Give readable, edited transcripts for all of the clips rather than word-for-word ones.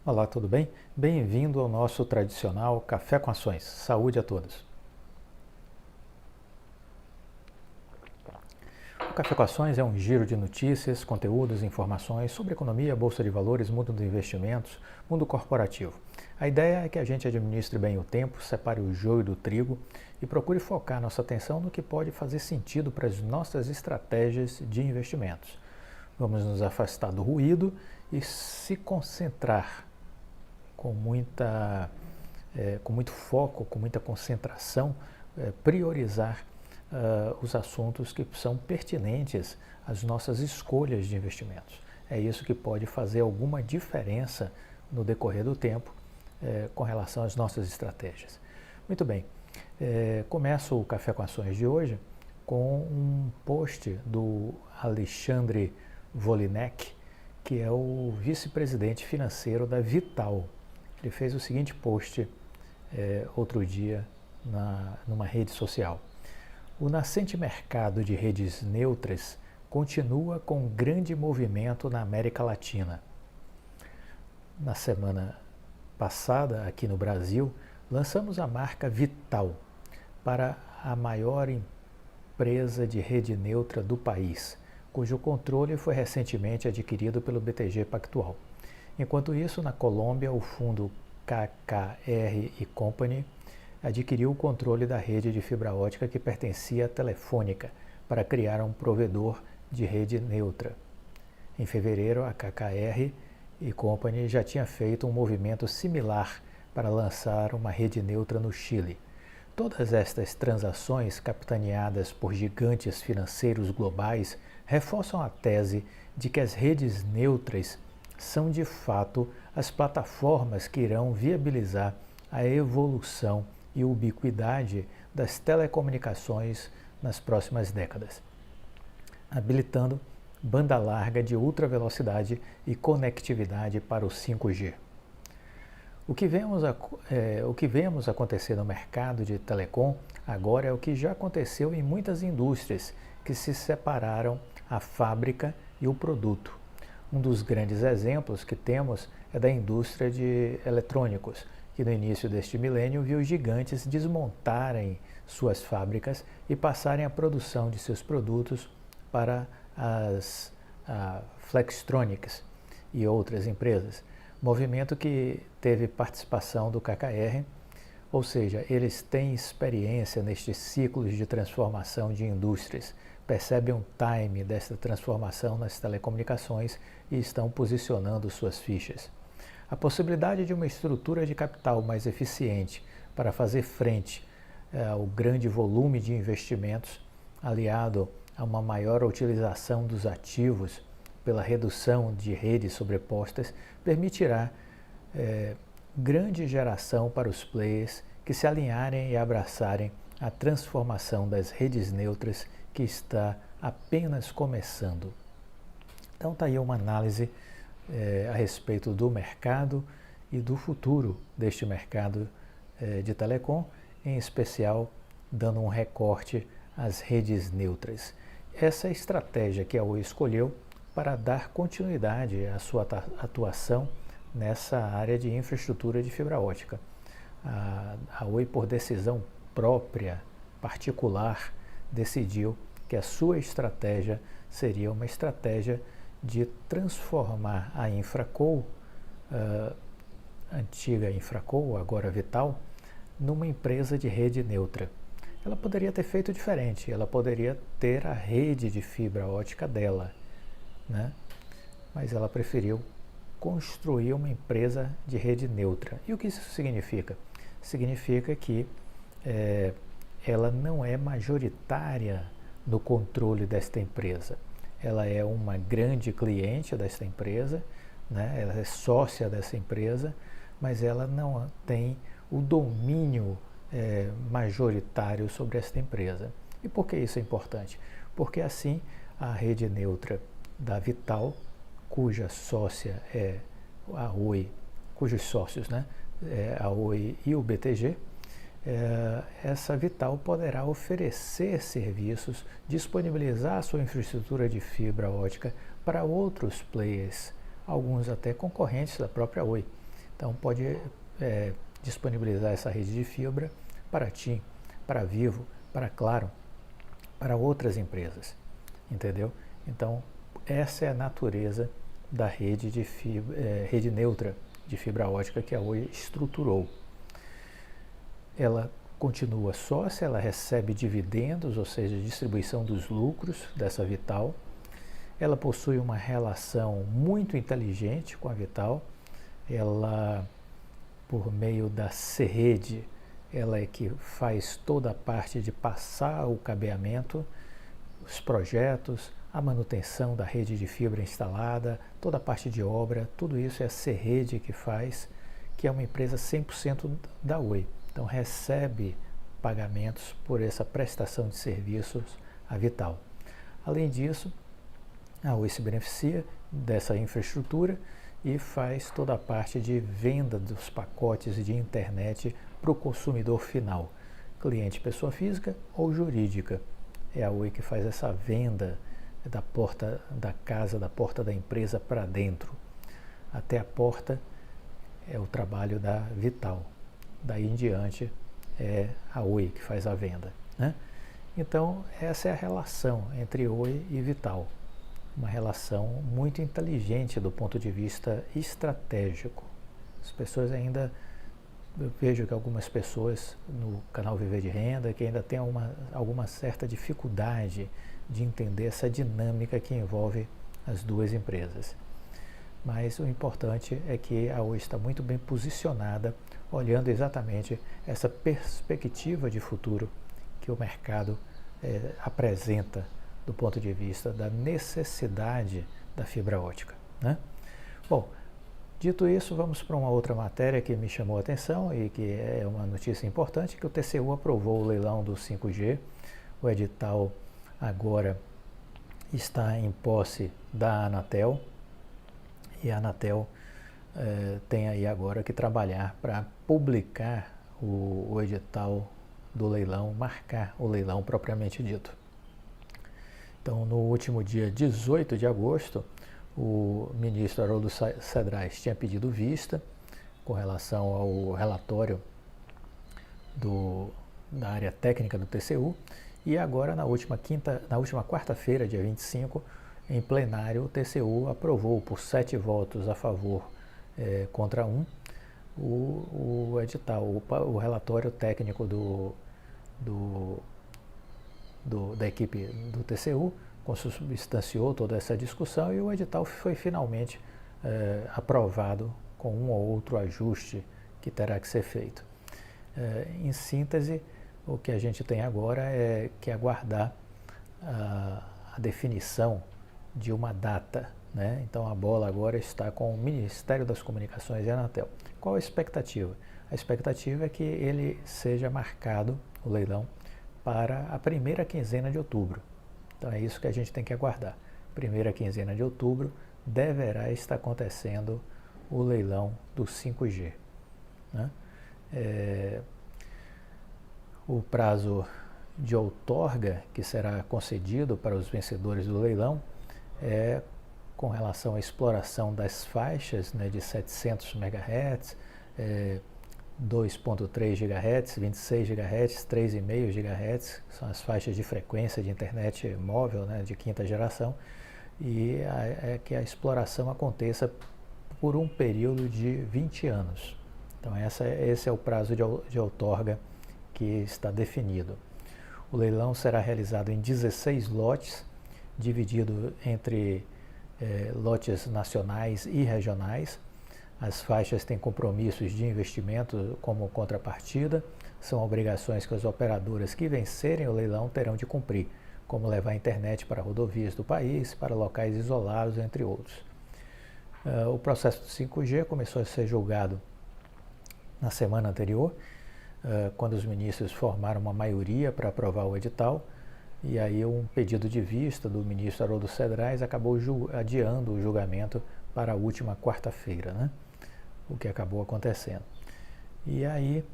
Olá, tudo bem? Bem-vindo ao nosso tradicional Café com Ações. Saúde a todos. O Café com Ações é um giro de notícias, conteúdos e informações sobre economia, bolsa de valores, mundo dos investimentos, mundo corporativo. A ideia é que a gente administre bem o tempo, separe o joio do trigo e procure focar nossa atenção no que pode fazer sentido para as nossas estratégias de investimentos. Vamos nos afastar do ruído e se concentrar com muito foco, com muita concentração, priorizar os assuntos que são pertinentes às nossas escolhas de investimentos. É isso que pode fazer alguma diferença no decorrer do tempo com relação às nossas estratégias. Muito bem, começo o Café com Ações de hoje com um post do Alexandre Volinek, que é o vice-presidente financeiro da Vital. Ele fez o seguinte post outro dia numa rede social. O nascente mercado de redes neutras continua com grande movimento na América Latina. Na semana passada, aqui no Brasil, lançamos a marca Vital para a maior empresa de rede neutra do país, cujo controle foi recentemente adquirido pelo BTG Pactual. Enquanto isso, na Colômbia, o fundo KKR Company adquiriu o controle da rede de fibra ótica que pertencia à Telefônica para criar um provedor de rede neutra. Em fevereiro, a KKR Company já tinha feito um movimento similar para lançar uma rede neutra no Chile. Todas estas transações, capitaneadas por gigantes financeiros globais, reforçam a tese de que as redes neutras são de fato as plataformas que irão viabilizar a evolução e ubiquidade das telecomunicações nas próximas décadas, habilitando banda larga de ultra velocidade e conectividade para o 5G. O que vemos acontecer no mercado de telecom agora é o que já aconteceu em muitas indústrias que se separaram a fábrica e o produto. Um dos grandes exemplos que temos é da indústria de eletrônicos, que no início deste milênio viu gigantes desmontarem suas fábricas e passarem a produção de seus produtos para as Flextronics e outras empresas. Movimento que teve participação do KKR, ou seja, eles têm experiência nestes ciclos de transformação de indústrias, percebem o time desta transformação nas telecomunicações e estão posicionando suas fichas. A possibilidade de uma estrutura de capital mais eficiente para fazer frente ao grande volume de investimentos, aliado a uma maior utilização dos ativos pela redução de redes sobrepostas, permitirá grande geração para os players que se alinharem e abraçarem a transformação das redes neutras que está apenas começando. Então está aí uma análise a respeito do mercado e do futuro deste mercado de telecom, em especial dando um recorte às redes neutras. Essa é a estratégia que a Oi escolheu para dar continuidade à sua atuação nessa área de infraestrutura de fibra ótica. A Oi, por decisão própria, particular, decidiu que a sua estratégia seria uma estratégia de transformar a Infraco, antiga Infraco, agora Vital, numa empresa de rede neutra. Ela poderia ter feito diferente, ela poderia ter a rede de fibra ótica dela, né? Mas ela preferiu construir uma empresa de rede neutra. E o que isso significa? Significa que ela não é majoritária no controle desta empresa. Ela é uma grande cliente desta empresa, né? Ela é sócia dessa empresa, mas ela não tem o domínio majoritário sobre esta empresa. E por que isso é importante? Porque assim a rede neutra da Vital, cuja sócia é a Oi, cujos sócios, né, a Oi e o BTG, essa Vital poderá oferecer serviços, disponibilizar sua infraestrutura de fibra ótica para outros players, alguns até concorrentes da própria Oi. Então pode disponibilizar essa rede de fibra para TIM, para Vivo, para Claro, para outras empresas, entendeu? Então essa é a natureza da rede de rede neutra de fibra ótica que a Oi estruturou. Ela continua só se ela recebe dividendos, ou seja, distribuição dos lucros dessa Vital. Ela possui uma relação muito inteligente com a Vital. Ela, por meio da Serrede, ela é que faz toda a parte de passar o cabeamento, os projetos, a manutenção da rede de fibra instalada, toda a parte de obra, tudo isso é a Serrede que faz, que é uma empresa 100% da Oi. Então recebe pagamentos por essa prestação de serviços à Vital. Além disso, a Oi se beneficia dessa infraestrutura e faz toda a parte de venda dos pacotes de internet para o consumidor final, cliente pessoa física ou jurídica. É a Oi que faz essa venda da porta da casa, da porta da empresa para dentro. Até a porta é o trabalho da Vital. Daí em diante é a Oi que faz a venda, né? Então essa é a relação entre Oi e Vital. Uma relação muito inteligente do ponto de vista estratégico. As pessoas ainda, eu vejo que algumas pessoas no canal Viver de Renda que ainda têm alguma certa dificuldade de entender essa dinâmica que envolve as duas empresas. Mas o importante é que a Oi está muito bem posicionada, olhando exatamente essa perspectiva de futuro que o mercado apresenta do ponto de vista da necessidade da fibra ótica, né? Bom, dito isso, vamos para uma outra matéria que me chamou a atenção e que é uma notícia importante, que o TCU aprovou o leilão do 5G. O edital agora está em posse da Anatel, e a Anatel tem aí agora que trabalhar para publicar o edital do leilão, marcar o leilão propriamente dito. Então, no último dia 18 de agosto, o ministro Haroldo Cedrais tinha pedido vista com relação ao relatório da área técnica do TCU, e agora na última quarta-feira, dia 25, em plenário, o TCU aprovou por 7 votos a favor contra 1 o edital, o relatório técnico da equipe do TCU, consubstanciou toda essa discussão e o edital foi finalmente aprovado com um ou outro ajuste que terá que ser feito. Em síntese, o que a gente tem agora é que aguardar a definição de uma data, né? Então a bola agora está com o Ministério das Comunicações e a Anatel. Qual a expectativa? A expectativa é que ele seja marcado, o leilão, para a primeira quinzena de outubro. Então é isso que a gente tem que aguardar. Primeira quinzena de outubro deverá estar acontecendo o leilão do 5G, né? O prazo de outorga que será concedido para os vencedores do leilão é com relação à exploração das faixas, né, de 700 MHz, 2.3 GHz, 26 GHz, 3,5 GHz, são as faixas de frequência de internet móvel, né, de quinta geração, e é que a exploração aconteça por um período de 20 anos. Então esse é o prazo de outorga que está definido. O leilão será realizado em 16 lotes, dividido entre lotes nacionais e regionais. As faixas têm compromissos de investimento como contrapartida, são obrigações que as operadoras que vencerem o leilão terão de cumprir, como levar a internet para rodovias do país, para locais isolados, entre outros. O processo do 5G começou a ser julgado na semana anterior, quando os ministros formaram uma maioria para aprovar o edital, e aí um pedido de vista do ministro Haroldo Cedrais acabou adiando o julgamento para a última quarta-feira, né? O que acabou acontecendo. E aí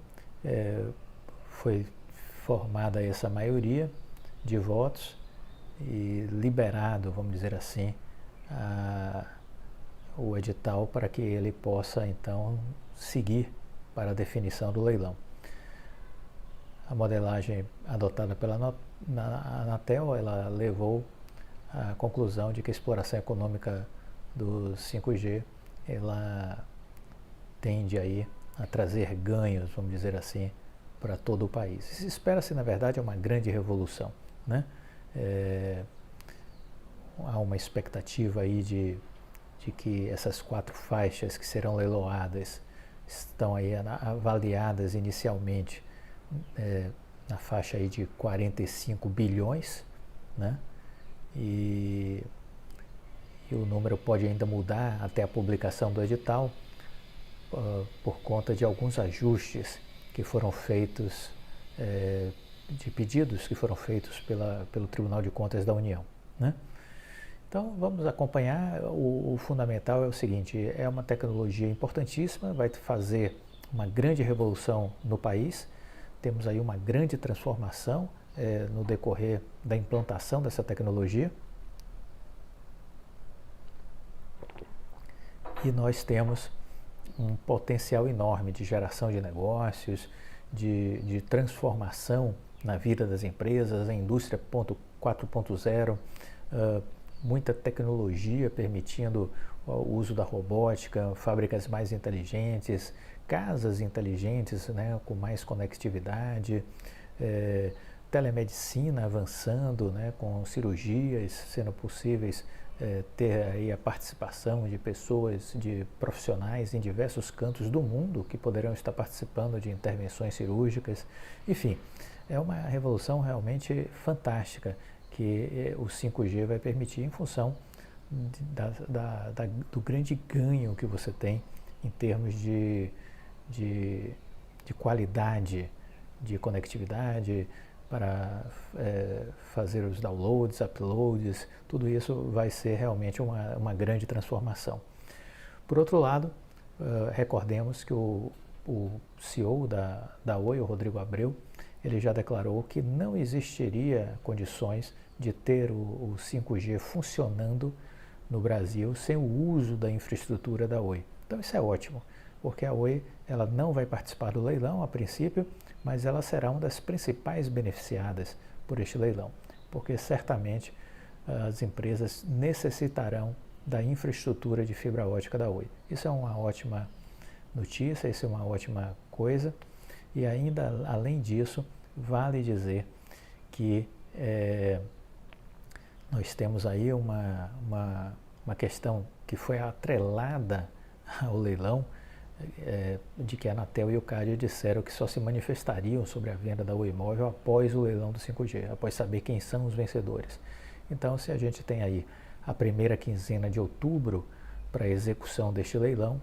foi formada essa maioria de votos e liberado, vamos dizer assim, o edital para que ele possa então seguir para a definição do leilão. A modelagem adotada pela Anatel, ela levou à conclusão de que a exploração econômica do 5G, ela tende aí a trazer ganhos, vamos dizer assim, para todo o país. Espera-se, na verdade, uma grande revolução, né? Há uma expectativa aí de que essas 4 faixas que serão leiloadas estão aí avaliadas inicialmente na faixa aí de 45 bilhões, né? E o número pode ainda mudar até a publicação do edital por conta de alguns ajustes que foram feitos, de pedidos que foram feitos pelo Tribunal de Contas da União, né? Então vamos acompanhar. O fundamental é o seguinte: é uma tecnologia importantíssima, vai fazer uma grande revolução no país. Temos aí uma grande transformação no decorrer da implantação dessa tecnologia. E nós temos um potencial enorme de geração de negócios, de transformação na vida das empresas, a indústria 4.0, muita tecnologia permitindo o uso da robótica, fábricas mais inteligentes, casas inteligentes, né, com mais conectividade, telemedicina avançando, né, com cirurgias sendo possíveis, ter aí a participação de pessoas, de profissionais em diversos cantos do mundo que poderão estar participando de intervenções cirúrgicas. Enfim, é uma revolução realmente fantástica que o 5G vai permitir em função do grande ganho que você tem em termos de qualidade de conectividade para fazer os downloads, uploads, tudo isso vai ser realmente uma grande transformação. Por outro lado, recordemos que o CEO da Oi, o Rodrigo Abreu, ele já declarou que não existiria condições de ter o 5G funcionando no Brasil sem o uso da infraestrutura da Oi. Então isso é ótimo, porque a Oi ela não vai participar do leilão a princípio, mas ela será uma das principais beneficiadas por este leilão, porque certamente as empresas necessitarão da infraestrutura de fibra ótica da Oi. Isso é uma ótima notícia, isso é uma ótima coisa. E ainda, além disso, vale dizer que nós temos aí uma questão que foi atrelada ao leilão, de que a Anatel e o CAD disseram que só se manifestariam sobre a venda da Oi Móvel após o leilão do 5G, após saber quem são os vencedores. Então, se a gente tem aí a primeira quinzena de outubro para a execução deste leilão,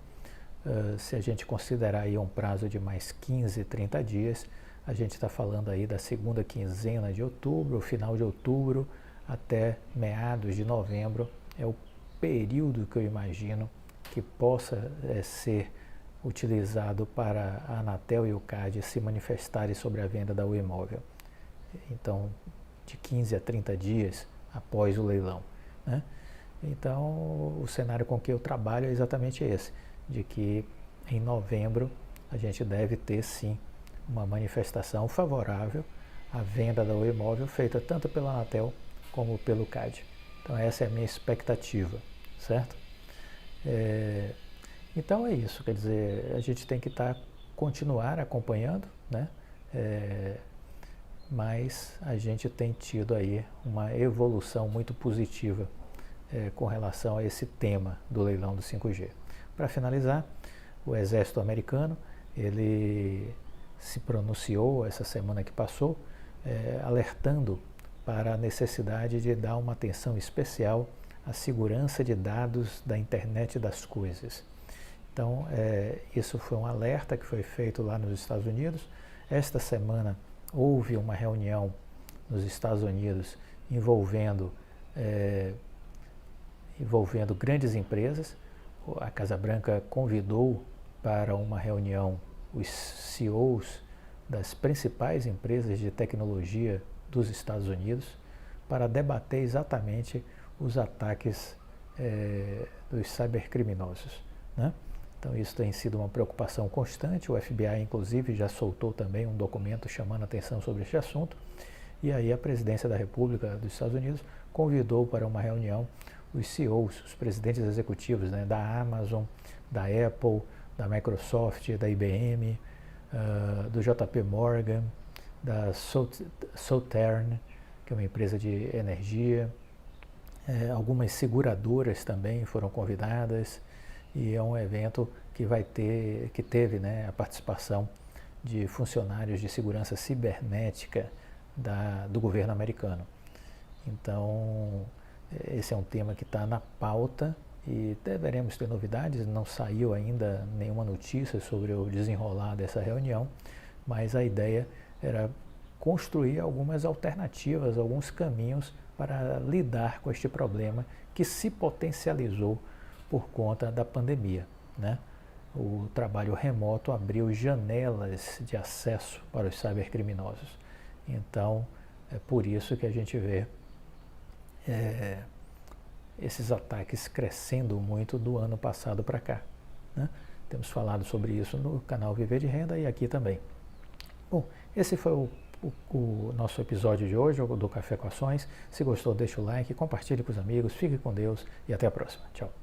se a gente considerar aí um prazo de mais 15, 30 dias, a gente está falando aí da segunda quinzena de outubro, final de outubro, até meados de novembro, é o período que eu imagino que possa ser utilizado para a Anatel e o CAD se manifestarem sobre a venda da Oi Móvel. Então, de 15 a 30 dias após o leilão, né? Então, o cenário com que eu trabalho é exatamente esse, de que em novembro a gente deve ter sim uma manifestação favorável à venda da Oi Móvel, feita tanto pela Anatel como pelo CAD. Então essa é a minha expectativa, certo? Então é isso, quer dizer, a gente tem que continuar acompanhando, né? Mas a gente tem tido aí uma evolução muito positiva com relação a esse tema do leilão do 5G. Para finalizar, o Exército Americano, ele se pronunciou essa semana que passou, alertando para a necessidade de dar uma atenção especial à segurança de dados da internet das coisas. Então, isso foi um alerta que foi feito lá nos Estados Unidos. Esta semana houve uma reunião nos Estados Unidos envolvendo grandes empresas. A Casa Branca convidou para uma reunião os CEOs das principais empresas de tecnologia dos Estados Unidos para debater exatamente os ataques dos cybercriminosos, né? Então isso tem sido uma preocupação constante. O FBI, inclusive, já soltou também um documento chamando a atenção sobre este assunto. E aí a Presidência da República dos Estados Unidos convidou para uma reunião os CEOs, os presidentes executivos, né, da Amazon, da Apple, da Microsoft, da IBM, do JP Morgan, da Southern, que é uma empresa de energia. Algumas seguradoras também foram convidadas, e é um evento que teve, né, a participação de funcionários de segurança cibernética do governo americano. Então, esse é um tema que está na pauta e deveremos ter novidades. Não saiu ainda nenhuma notícia sobre o desenrolar dessa reunião, mas a ideia era construir algumas alternativas, alguns caminhos para lidar com este problema que se potencializou por conta da pandemia, né? O trabalho remoto abriu janelas de acesso para os cybercriminosos. Então, é por isso que a gente vê esses ataques crescendo muito do ano passado para cá, né? Temos falado sobre isso no canal Viver de Renda e aqui também. Bom, esse foi o nosso episódio de hoje, do Café com Ações. Se gostou, deixa o like, compartilhe com os amigos, fique com Deus e até a próxima. Tchau.